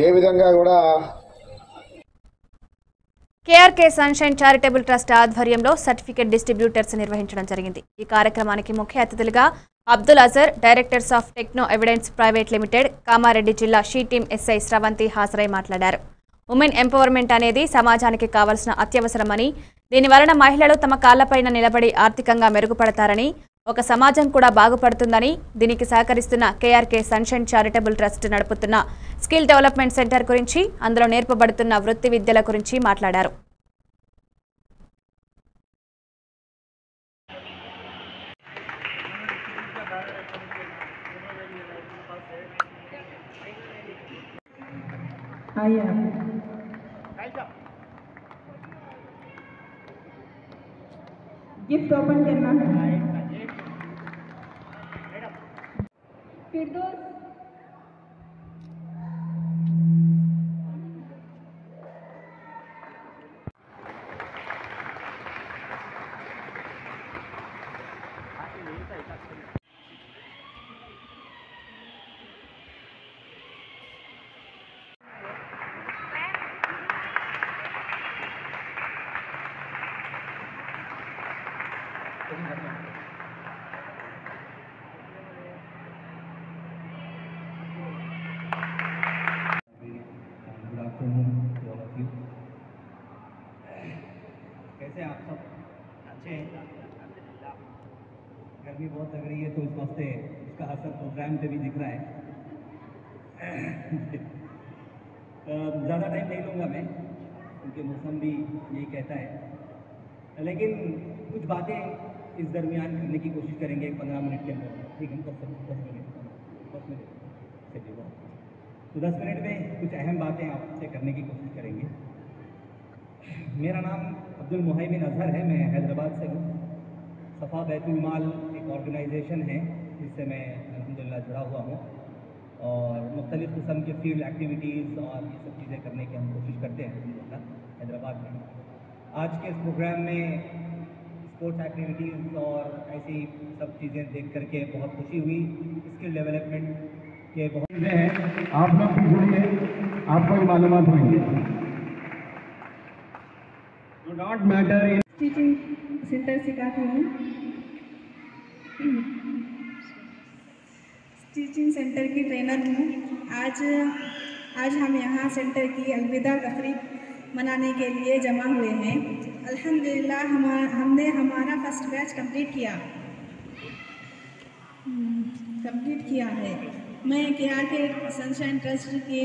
ఏ విధంగా కూడా KRK sunshine charitable trust ఆధ్వర్యంలో సర్టిఫికేట్ డిస్ట్రిబ్యూటర్స్ నిర్వహించడం జరిగింది। ఈ కార్యక్రమానికి ముఖ్య అతిథులుగా Abdul Azhar, directors of techno evidence private limited, Kamareddy జిల్లా షీ టీమ్ ఎస్ఐ స్రవంతి హాజరై మాట్లాడారు। ఉమెన్ ఎంపవర్మెంట్ అనేది సమాజానికి కావాల్సిన అత్యవసరమని, దీనివలన మహిళలు తమ కాళ్లపైన నిలబడి ఆర్థికంగా మెరుగుపడతారని, ఒక సమాజం కూడా బాగుపడుతుందని, దీనికి సహకరిస్తున్న కేఆర్కే సన్షైన్ చారిటబుల్ ట్రస్ట్ నడుపుతున్న స్కిల్ డెవలప్మెంట్ సెంటర్ గురించి, అందులో నేర్పబడుతున్న వృత్తి విద్యల గురించి మాట్లాడారు। गिफ्ट ओपन करना है। फिरदौस कैसे आप सब अच्छे हैं? गर्मी बहुत लग रही है तो इस वास्ते उसका असर प्रोग्राम पे भी दिख रहा है। ज़्यादा टाइम नहीं लूँगा मैं, क्योंकि मौसम भी यही कहता है, लेकिन कुछ बातें इस दरमियान करने की कोशिश करेंगे 15 मिनट के अंदर। ठीक है, 10 मिनट चलिए बहुत, तो 10 मिनट में कुछ अहम बातें आपसे करने की कोशिश करेंगे। मेरा नाम अब्दुल मुहैमिन अजहर है, मैं हैदराबाद से हूँ। सफ़ा बैतुल माल एक ऑर्गेनाइजेशन है जिससे मैं अल्हम्दुलिल्लाह जुड़ा हुआ हूँ, और मुख्तलिफ़ किस्म के फील्ड एक्टिविटीज़ और ये सब चीज़ें करने की हम कोशिश करते हैं अल्हम्दुलिल्लाह हैदराबाद में। आज के इस प्रोग्राम में स्पोर्ट्स एक्टिविटीज़ और ऐसी सब चीज़ें देख करके बहुत खुशी हुई। स्किल डेवलपमेंट के बहुत चीज़ें हैं, आप लोग भी जुड़िए, आपको भी मालूमात होंगे। Do not matter in teaching centre सिखाती हूँ। टीचिंग सेंटर की ट्रेनर हूँ। आज हम यहाँ सेंटर की अलविदा तकरीब मनाने के लिए जमा हुए हैं। अल्हम्दुलिल्लाह हमने हमारा फर्स्ट बैच कंप्लीट किया है। मैं केआरके सनशाइन ट्रस्ट के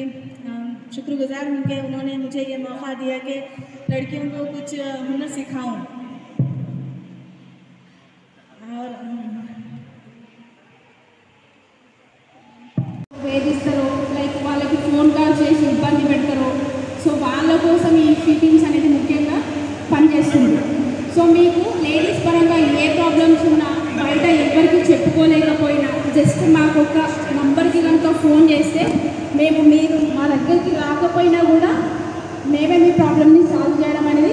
शुक्रगुजार हूँ कि उन्होंने मुझे ये मौका दिया कि लड़कियों को कुछ हुनर सिखाऊं। और వేధిస్తారో లైక్ వాళ్ళకి ఫోన్ కాల్ చేసి ఇబ్బంది పెడతారో, సో వాళ్ళ కోసం ఈ ఫీటింగ్స్ అనేది ముఖ్యంగా పనిచేస్తుంది। సో మీకు లేడీస్ పరంగా ఏ ప్రాబ్లమ్స్ ఉన్నా బయట ఎవరికి చెప్పుకోలేకపోయినా జస్ట్ మాకు ఒక నంబర్కి కనుక ఫోన్ చేస్తే మీరు మా దగ్గరికి రాకపోయినా కూడా మేమే మీ ప్రాబ్లమ్ని సాల్వ్ చేయడం అనేది